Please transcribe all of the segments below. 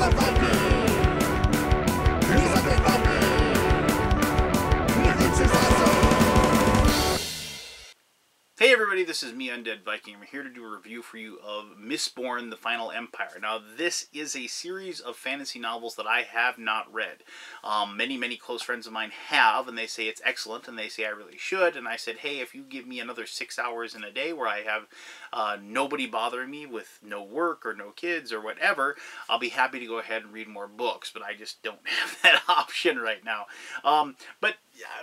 Hey everybody, this is me, Undead Viking. I'm here to do a review for you of Mistborn, The Final Empire. Now, this is a series of fantasy novels that I have not read. Many close friends of mine have, and they say it's excellent, and they say I really should. And I said, hey, if you give me another 6 hours in a day where I have nobody bothering me with no work or no kids or whatever, I'll be happy to go ahead and read more books. But I just don't have that option right now. But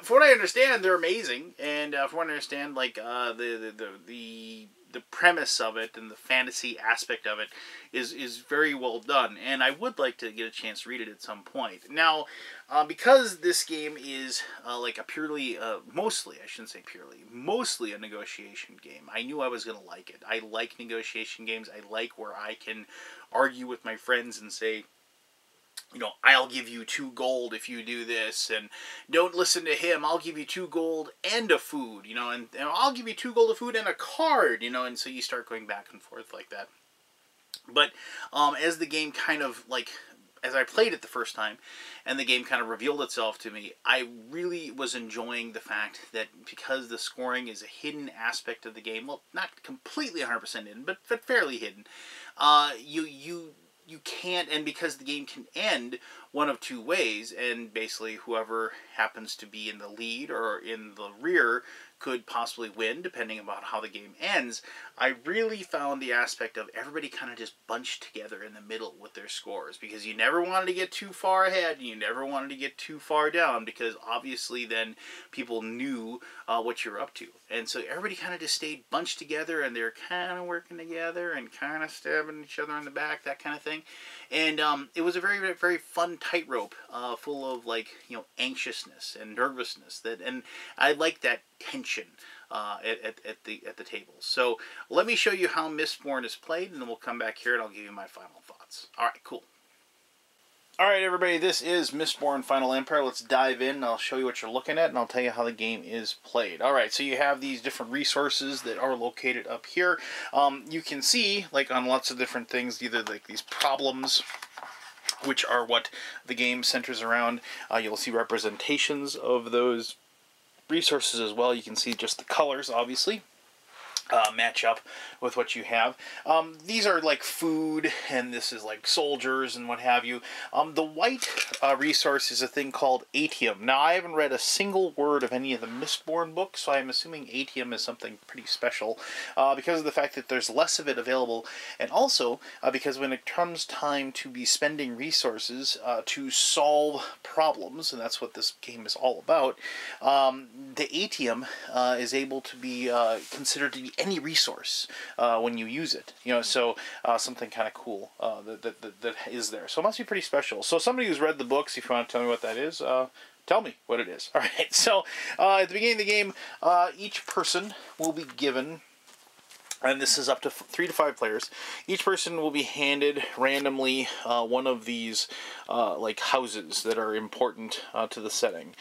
from what I understand, they're amazing, and from what I understand, like the premise of it and the fantasy aspect of it is very well done, and I would like to get a chance to read it at some point. Now, because this game is like a purely, mostly a negotiation game, I knew I was going to like it. I like negotiation games. I like where I can argue with my friends and say, you know, I'll give you 2 gold if you do this, and don't listen to him, I'll give you 2 gold and a food, you know, and I'll give you 2 gold, a food, and a card, you know, and so you start going back and forth like that. But as the game kind of, like, as I played it the first time, and the game kind of revealed itself to me, I really was enjoying the fact that because the scoring is a hidden aspect of the game, well, not completely 100% hidden, but fairly hidden, you can't, and because the game can end one of 2 ways, and basically whoever happens to be in the lead or in the rear could possibly win, depending on how the game ends, I really found the aspect of everybody kind of just bunched together in the middle with their scores, because you never wanted to get too far ahead, and you never wanted to get too far down, because obviously then people knew what you're up to. And so everybody kind of just stayed bunched together, and they're kind of working together, and kind of stabbing each other in the back, that kind of thing. And it was a very fun tightrope, full of, like, you know, anxiousness and nervousness, and I like that tension at the table. So let me show you how Mistborn is played, and then we'll come back here and I'll give you my final thoughts. All right, cool. Alright everybody, this is Mistborn Final Empire. Let's dive in and I'll show you what you're looking at and I'll tell you how the game is played. Alright, so you have these different resources that are located up here. You can see, like on lots of different things, either like these problems, which are what the game centers around. You'll see representations of those resources as well. You can see just the colors, obviously. Match up with what you have. These are like food, and this is like soldiers and what have you. The white resource is a thing called atium. Now, I haven't read a single word of any of the Mistborn books, so I'm assuming atium is something pretty special because of the fact that there's less of it available, and also because when it comes time to be spending resources to solve problems, and that's what this game is all about, the atium is able to be considered to be any resource when you use it, you know, so something kind of cool that is there. So it must be pretty special. So somebody who's read the books, if you want to tell me what that is, tell me what it is. All right, so at the beginning of the game, each person will be given, and this is up to 3 to 5 players, each person will be handed randomly one of these like houses that are important to the setting.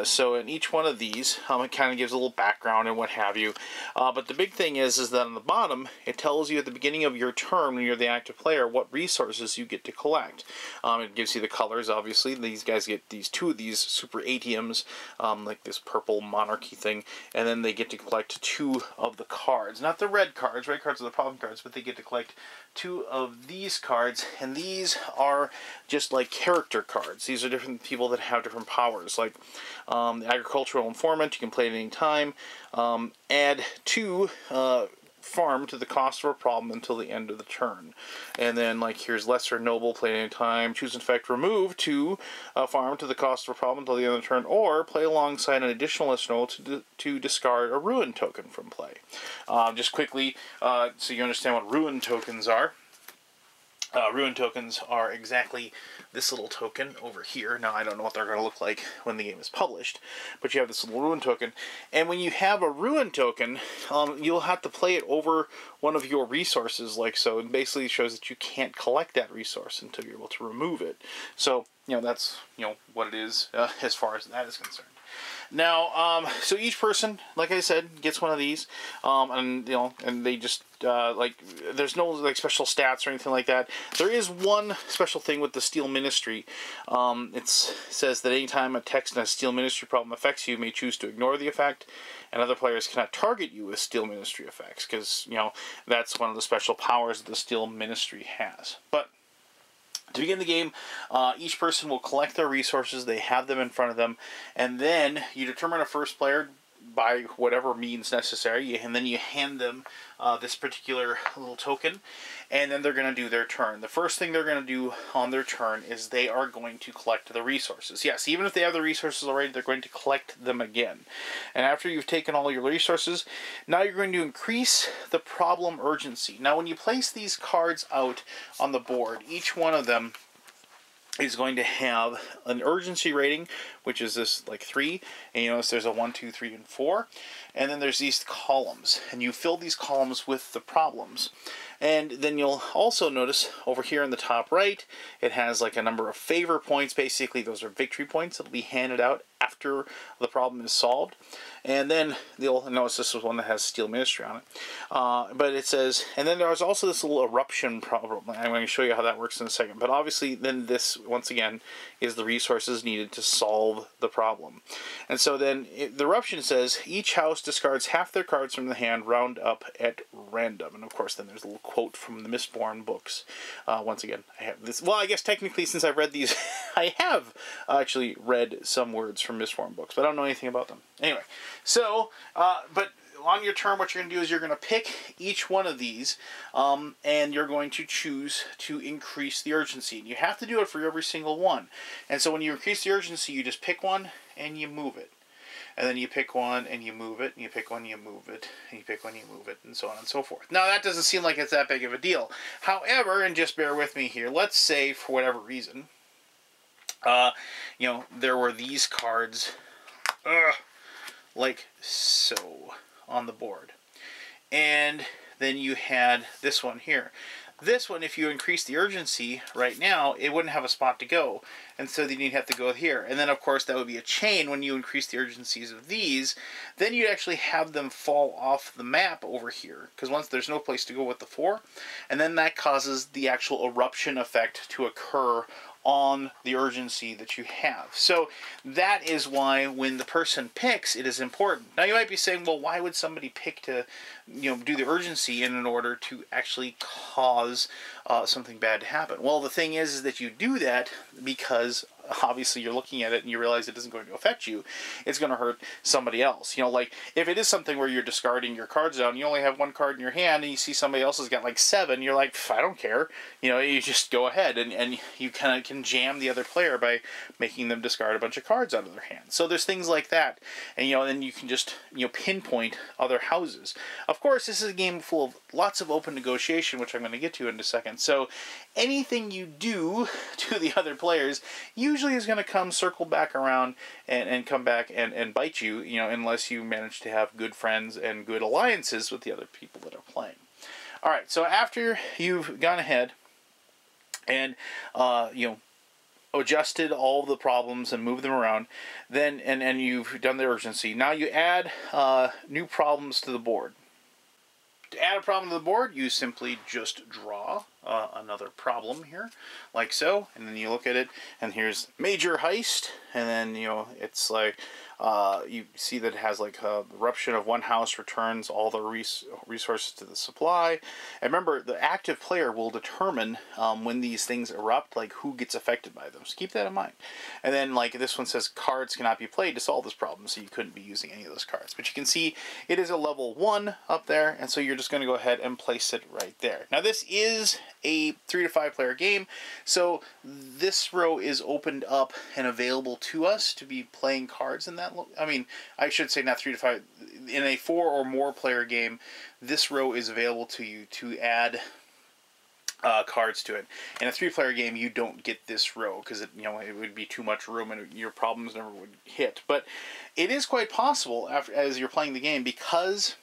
So in each one of these, it kind of gives a little background and what have you. But the big thing is that on the bottom, it tells you at the beginning of your turn, when you're the active player, what resources you get to collect. It gives you the colors, obviously. These guys get 2 of these super atiums, like this purple monarchy thing, and then they get to collect 2 of the cards. Not the red cards. Red cards are the problem cards, but they get to collect 2 of these cards, and these are just like character cards. These are different people that have different powers, like the agricultural informant. You can play at any time. Add 2 farm to the cost of a problem until the end of the turn. And then, like, here's lesser noble, play at any time. Choose, in fact, remove 2 farm to the cost of a problem until the end of the turn, or play alongside an additional lesser noble to discard a ruin token from play. Just quickly, so you understand what ruin tokens are. Ruin tokens are exactly this little token over here. Now, I don't know what they're going to look like when the game is published, but you have this little ruin token. And when you have a ruin token, you'll have to play it over one of your resources, like so. It basically shows that you can't collect that resource until you're able to remove it. So, you know, that's, you know, what it is as far as that is concerned. Now, so each person, like I said, gets one of these, and and they just like, there's no like special stats or anything like that. There is one special thing with the Steel Ministry. It says that anytime a text in a Steel Ministry problem affects you, you may choose to ignore the effect, and other players cannot target you with Steel Ministry effects, because that's one of the special powers that the Steel Ministry has. But to begin the game, each person will collect their resources. They have them in front of them, and then you determine a first player by whatever means necessary, and then you hand them this particular little token, and then they're going to do their turn. The first thing they're going to do on their turn is they are going to collect the resources. Yes, even if they have the resources already, they're going to collect them again. And after you've taken all your resources, now you're going to increase the problem urgency. Now, when you place these cards out on the board, each one of them is going to have an urgency rating, which is this like 3, and you notice there's a 1, 2, 3, and 4, and then there's these columns, and you fill these columns with the problems. And then you'll also notice over here in the top right, it has like a number of favor points. Basically, those are victory points that'll be handed out after the problem is solved. And then you'll notice this is one that has Steel Ministry on it. But it says, and then there's also this little eruption problem. I'm going to show you how that works in a second. But obviously, then this, once again, is the resources needed to solve the problem. And so then the eruption says, each house discards half their cards from the hand, round up at random. And of course, then there's a little quote from the Mistborn books. Once again, I have this. Well, I guess technically, since I've read these, I have actually read some words from Mistborn books, but I don't know anything about them. Anyway, so, but on your turn, what you're going to do is you're going to pick each one of these, and you're going to choose to increase the urgency. And you have to do it for every single one. And so when you increase the urgency, you just pick one and you move it. And then you pick one and you move it, and you pick one, you move it, and you pick one, you move it, and so on and so forth. Now, that doesn't seem like it's that big of a deal. However, and just bear with me here, let's say for whatever reason, there were these cards, like so, on the board. And then you had this one here. This one, if you increase the urgency right now, it wouldn't have a spot to go. And so then you'd have to go here. And then, of course, that would be a chain when you increase the urgencies of these. Then you'd actually have them fall off the map over here. Because once there's no place to go with the 4. And then that causes the actual eruption effect to occur on the urgency that you have. So that is why when the person picks, it is important. Now you might be saying, well, why would somebody pick to do the urgency in order to actually cause something bad to happen? Well, the thing is that you do that because obviously you're looking at it and you realize it isn't going to affect you. It's going to hurt somebody else. Like if it is something where you're discarding your cards down, you only have one card in your hand and you see somebody else has got like 7, you're like, I don't care. You just go ahead and you kind of can jam the other player by making them discard a bunch of cards out of their hand. So there's things like that. And then you can just pinpoint other houses. Of course, this is a game full of lots of open negotiation, which I'm going to get to in a second. So anything you do to the other players usually is going to circle back around and come back and bite you, unless you manage to have good friends and good alliances with the other people that are playing. All right, so after you've gone ahead and, adjusted all the problems and moved them around, then and you've done the urgency, now you add new problems to the board. To add a problem to the board, you simply just draw another problem here, like so, and then you look at it, and here's major heist, and then, it's like, you see that it has like a eruption of one house returns all the resources to the supply. And remember, the active player will determine when these things erupt, like who gets affected by them. So keep that in mind. And then like this one says cards cannot be played to solve this problem, so you couldn't be using any of those cards. But you can see it is a level 1 up there, and so you're just going to go ahead and place it right there. Now this is a 3 to 5 player game, so this row is opened up and available to us to be playing cards in that. I mean, I should say not 3 to 5. In a 4 or more player game, this row is available to you to add cards to it. In a 3 player game, you don't get this row because it would be too much room and your problems never would hit. But it is quite possible as you're playing the game, because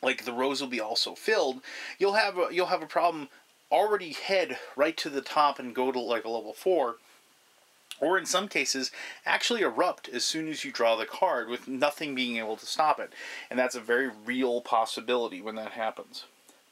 like the rows will be also filled. You'll have a problem already head right to the top and go to like a level 4. or in some cases actually erupt as soon as you draw the card with nothing being able to stop it. And that's a very real possibility when that happens.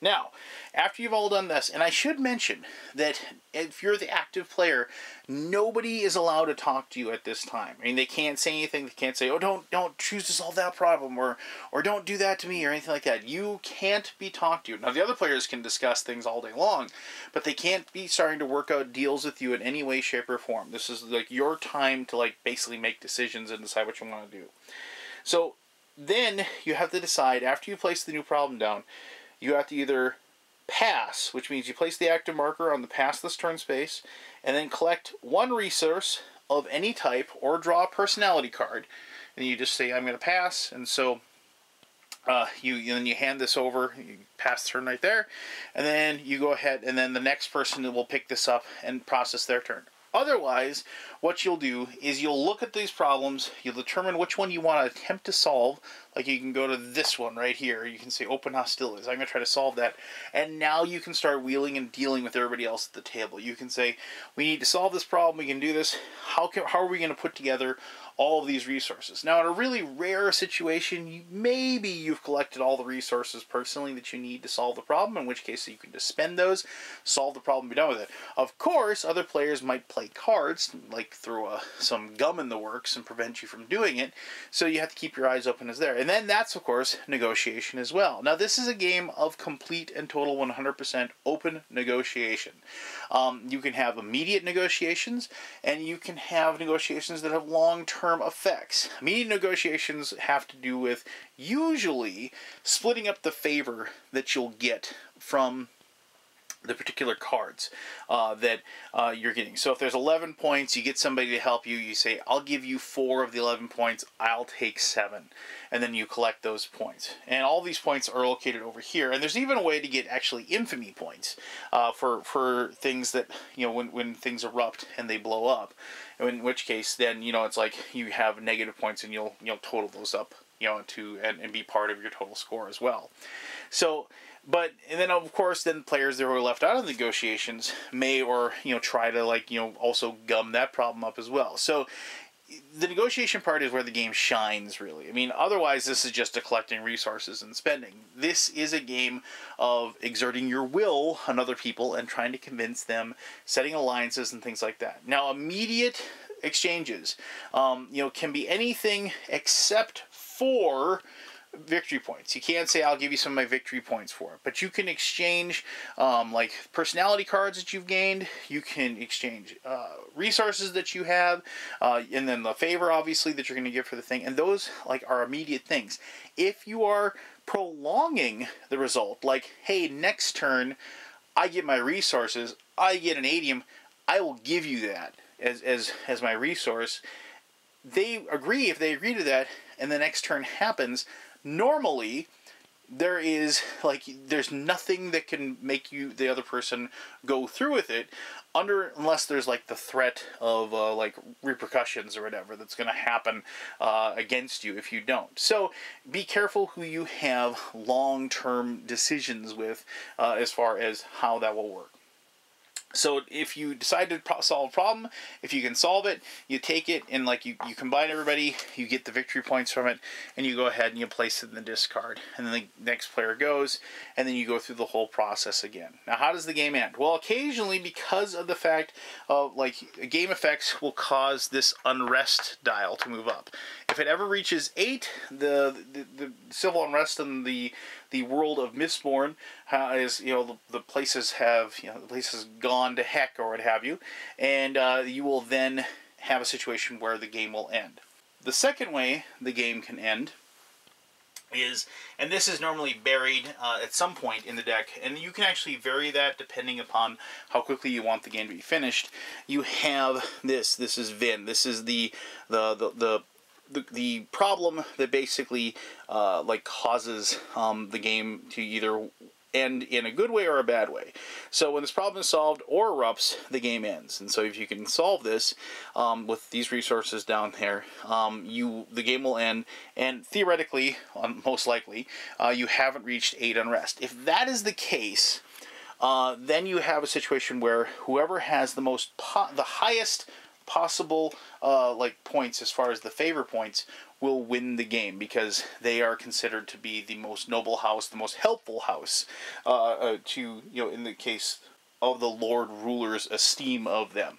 Now, after you've all done this, and I should mention that if you're the active player, nobody is allowed to talk to you at this time. I mean, they can't say anything. They can't say, oh, don't choose to solve that problem, or don't do that to me, or anything like that. You can't be talked to. Now, the other players can discuss things all day long, but they can't be starting to work out deals with you in any way, shape, or form. This is like your time to like basically make decisions and decide what you want to do. So then you have to decide, after you place the new problem down, you have to either pass, which means you place the active marker on the pass this turn space, and then collect one resource of any type, or draw a personality card. And you just say, I'm going to pass, and so then you hand this over, you pass the turn right there, and then you go ahead, and then the next person will pick this up and process their turn. Otherwise, what you'll do is you'll look at these problems, you'll determine which one you want to attempt to solve. Like you can go to this one right here, you can say open hostilities, I'm going to try to solve that. And now you can start wheeling and dealing with everybody else at the table. You can say, we need to solve this problem, we can do this, how are we going to put together all of these resources? Now, in a really rare situation, maybe you've collected all the resources personally that you need to solve the problem, in which case you can just spend those, solve the problem, be done with it. Of course, other players might play cards, like throw some gum in the works and prevent you from doing it, so you have to keep your eyes open as there. And then that's, of course, negotiation as well. Now, this is a game of complete and total 100% open negotiation. You can have immediate negotiations, and you can have negotiations that have long-term effects. Immediate negotiations have to do with usually splitting up the favor that you'll get from the particular cards that you're getting. So if there's 11 points, you get somebody to help you, you say, I'll give you 4 of the 11 points, I'll take 7. And then you collect those points. And all these points are located over here. And there's even a way to get actually infamy points for things that, you know, when things erupt and they blow up. In which case, then, you know, it's like you have negative points and you'll total those up, you know, and be part of your total score as well. So, and then of course, then players that were left out of the negotiations may, or, you know, try to, like, you know, also gum that problem up as well. So the negotiation part is where the game shines, really. I mean, otherwise this is just a collecting resources and spending. This is a game of exerting your will on other people and trying to convince them, setting alliances and things like that. Now, immediate exchanges, you know, can be anything except for victory points. You can't say, I'll give you some of my victory points for it, but you can exchange like personality cards that you've gained. You can exchange resources that you have, and then the favor, obviously, that you're going to give for the thing, and those, like, are immediate things. If you are prolonging the result, like, hey, next turn I get my resources, I get an adium, I will give you that as my resource. They agree. If they agree to that and the next turn happens, normally there's nothing that can make the other person go through with it, unless there's like the threat of like repercussions or whatever that's going to happen against you if you don't. So be careful who you have long-term decisions with as far as how that will work. So if you decide to solve a problem, if you can solve it, you take it and, like, you combine everybody, you get the victory points from it, and you go ahead and you place it in the discard. And then the next player goes, and then you go through the whole process again. Now, how does the game end? Well, occasionally, because of the fact of, like, game effects will cause this unrest dial to move up. If it ever reaches 8, the civil unrest in the world of Mistborn is, you know, the places have, you know, the place has gone to heck or what have you, and you will then have a situation where the game will end. The second way the game can end is, and this is normally buried at some point in the deck, and you can actually vary that depending upon how quickly you want the game to be finished. You have this is Vin. This is the problem that basically like causes the game to either end in a good way or a bad way. So when this problem is solved or erupts, the game ends. And so if you can solve this with these resources down there, the game will end, and theoretically, most likely, you haven't reached 8 unrest. If that is the case, then you have a situation where whoever has the highest possible like points as far as the favor points will win the game, because they are considered to be the most noble house, the most helpful house, to, you know, in the case of the Lord Ruler's esteem of them.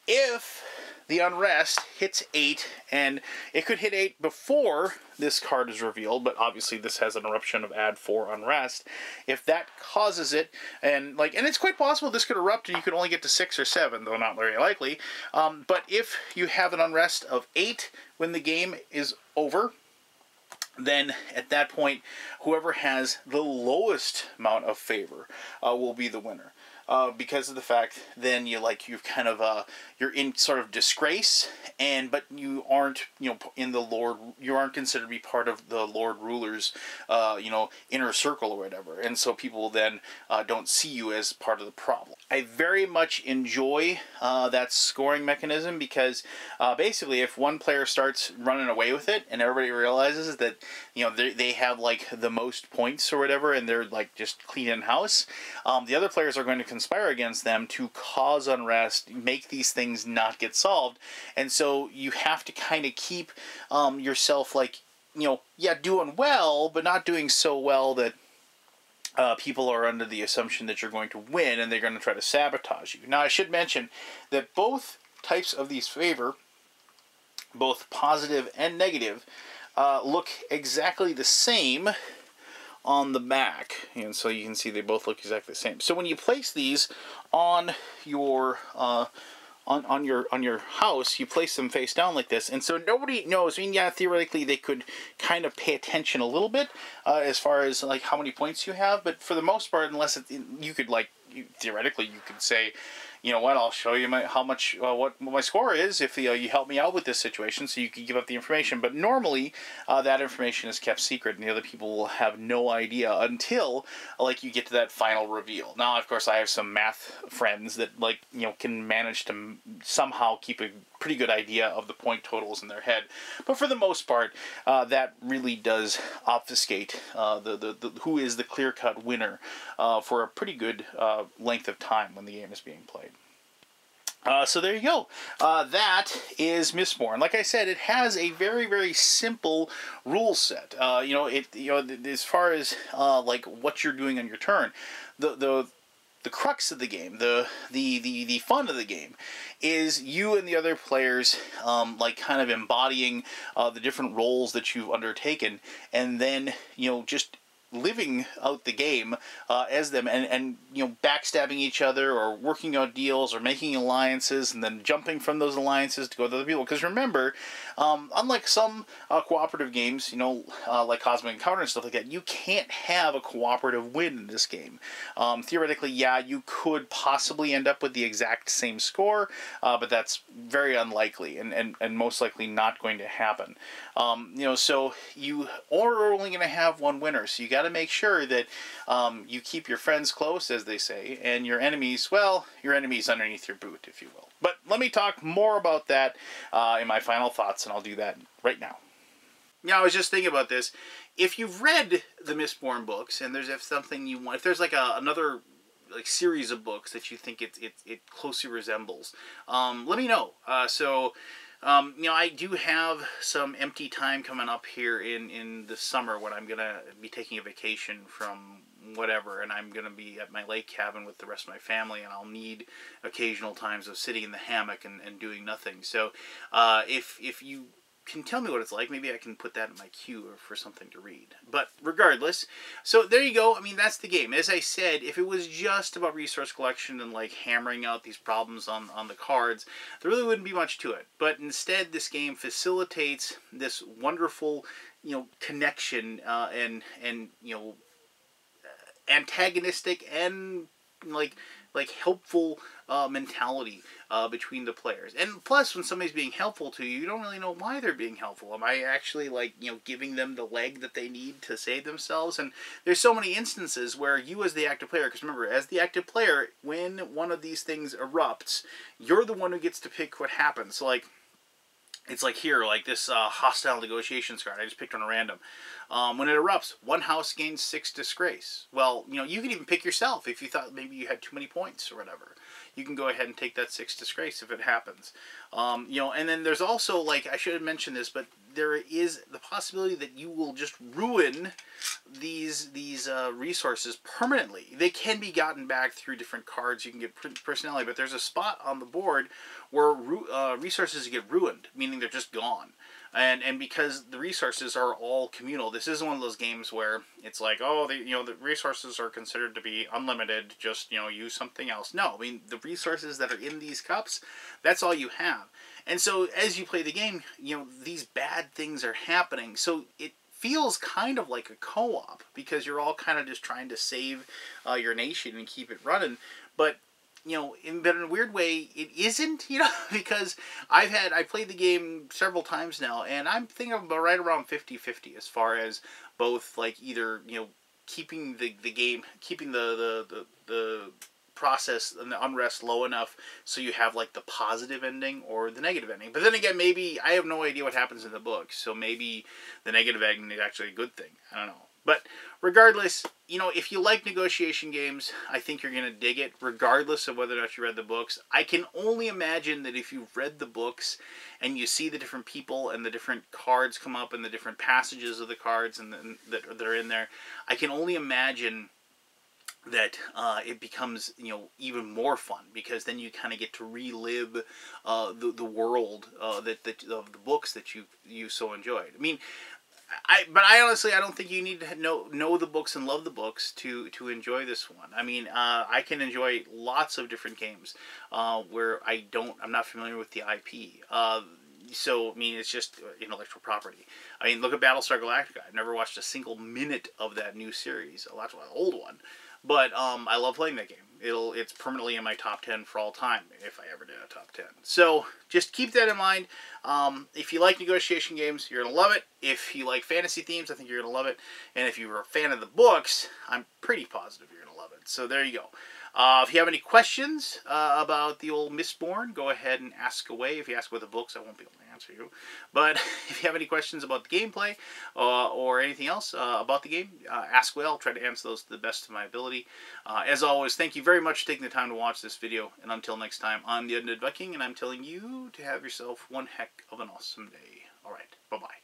If the unrest hits 8, and it could hit 8 before this card is revealed, but obviously this has an eruption of add 4 unrest. If that causes it, and it's quite possible this could erupt and you could only get to 6 or 7, though not very likely. But if you have an unrest of 8 when the game is over, then at that point, whoever has the lowest amount of favor will be the winner. Because of the fact, then you've kind of you're in sort of disgrace, but you aren't, you know, you aren't considered to be part of the Lord Ruler's you know, inner circle or whatever, and so people then don't see you as part of the problem. I very much enjoy that scoring mechanism, because basically if one player starts running away with it and everybody realizes that, you know, they have like the most points or whatever, and they're like just cleaning house, the other players are going to conspire against them to cause unrest, make these things not get solved. And so you have to kind of keep yourself, like, you know, yeah, doing well, but not doing so well that people are under the assumption that you're going to win and they're going to try to sabotage you. Now, I should mention that both types of these favor, both positive and negative, look exactly the same on the back, and so you can see they both look exactly the same. So when you place these on your on your house, you place them face down like this, and so nobody knows. I mean, yeah, theoretically they could kind of pay attention a little bit as far as like how many points you have, but for the most part, unless you could theoretically you could say, you know what, I'll show you what my score is if you help me out with this situation, so you can give up the information. But normally that information is kept secret, and the other people will have no idea until you get to that final reveal. Now, of course, I have some math friends that can manage to somehow keep a pretty good idea of the point totals in their head, but for the most part, that really does obfuscate the who is the clear-cut winner for a pretty good length of time when the game is being played. So there you go. That is Mistborn. Like I said, it has a very, very simple rule set. As far as what you're doing on your turn, the crux of the game, the fun of the game, is you and the other players kind of embodying the different roles that you've undertaken, and then just living out the game as them, and backstabbing each other, or working out deals, or making alliances, and then jumping from those alliances to go to other people. Because remember, unlike some cooperative games, like Cosmic Encounter and stuff like that, you can't have a cooperative win in this game. Theoretically, yeah, you could possibly end up with the exact same score, but that's very unlikely, and most likely not going to happen. So you are only going to have one winner, so you got to make sure that you keep your friends close, as they say, and your enemies, well, your enemies underneath your boot, if you will. But let me talk more about that in my final thoughts, and I'll do that right now. Now, I was just thinking about this. If you've read the Mistborn books, and there's something you want, if there's another series of books that you think it closely resembles, let me know. I do have some empty time coming up here in the summer, when I'm going to be taking a vacation from whatever, and I'm going to be at my lake cabin with the rest of my family, and I'll need occasional times of sitting in the hammock and doing nothing. So if you can tell me what it's like, maybe I can put that in my queue for something to read. But regardless, so there you go. I mean, that's the game. As I said, if it was just about resource collection and hammering out these problems on the cards, there really wouldn't be much to it. But instead, this game facilitates this wonderful, connection and antagonistic and helpful mentality between the players. And plus, when somebody's being helpful to you, you don't really know why they're being helpful. Am I actually giving them the leg that they need to save themselves? And there's so many instances where you, as the active player, because remember, as the active player, when one of these things erupts, you're the one who gets to pick what happens. So it's here, this hostile negotiations card. I just picked on a random. When it erupts, one house gains 6 disgrace. Well, you can even pick yourself if you thought maybe you had too many points or whatever. you can go ahead and take that 6 disgrace if it happens. You know, and then there's also, like, I should have mentioned this, but there is the possibility that you will just ruin these resources permanently. They can be gotten back through different cards. You can get personality, but there's a spot on the board where resources get ruined, meaning they're just gone. And because the resources are all communal, this isn't one of those games where it's like, oh, the resources are considered to be unlimited, just, use something else. No, I mean, the resources that are in these cups, that's all you have. And so as you play the game, these bad things are happening. So it feels kind of like a co-op, because you're all kind of just trying to save your nation and keep it running. But in a weird way, it isn't, because I played the game several times now, and I'm thinking about right around 50-50 as far as both, like, either, keeping the game, keeping the process and the unrest low enough so you have, like, the positive ending or the negative ending. But then again, maybe, I have no idea what happens in the book, so maybe the negative ending is actually a good thing. I don't know. But regardless, if you like negotiation games, I think you're going to dig it, regardless of whether or not you read the books. I can only imagine that if you've read the books and you see the different people and the different cards come up and the different passages of the cards and that are in there, I can only imagine that it becomes, even more fun, because then you kind of get to relive the world of the books that you so enjoyed. I mean, but I honestly, I don't think you need to know the books and love the books to enjoy this one. I mean, I can enjoy lots of different games where I'm not familiar with the IP. So, I mean, it's just intellectual property. I mean, look at Battlestar Galactica. I've never watched a single minute of that new series. That's an old one. But I love playing that game. It's permanently in my top 10 for all time, if I ever did a top 10. So just keep that in mind. If you like negotiation games, you're going to love it. If you like fantasy themes, I think you're going to love it. And if you were a fan of the books, I'm pretty positive you're going to love it. So there you go. If you have any questions about the old Mistborn, go ahead and ask away. If you ask about the books, I won't be able to answer you. But if you have any questions about the gameplay or anything else about the game, ask away. I'll try to answer those to the best of my ability. As always, thank you very much for taking the time to watch this video. And until next time, I'm the Undead Viking, and I'm telling you to have yourself one heck of an awesome day. All right, bye-bye.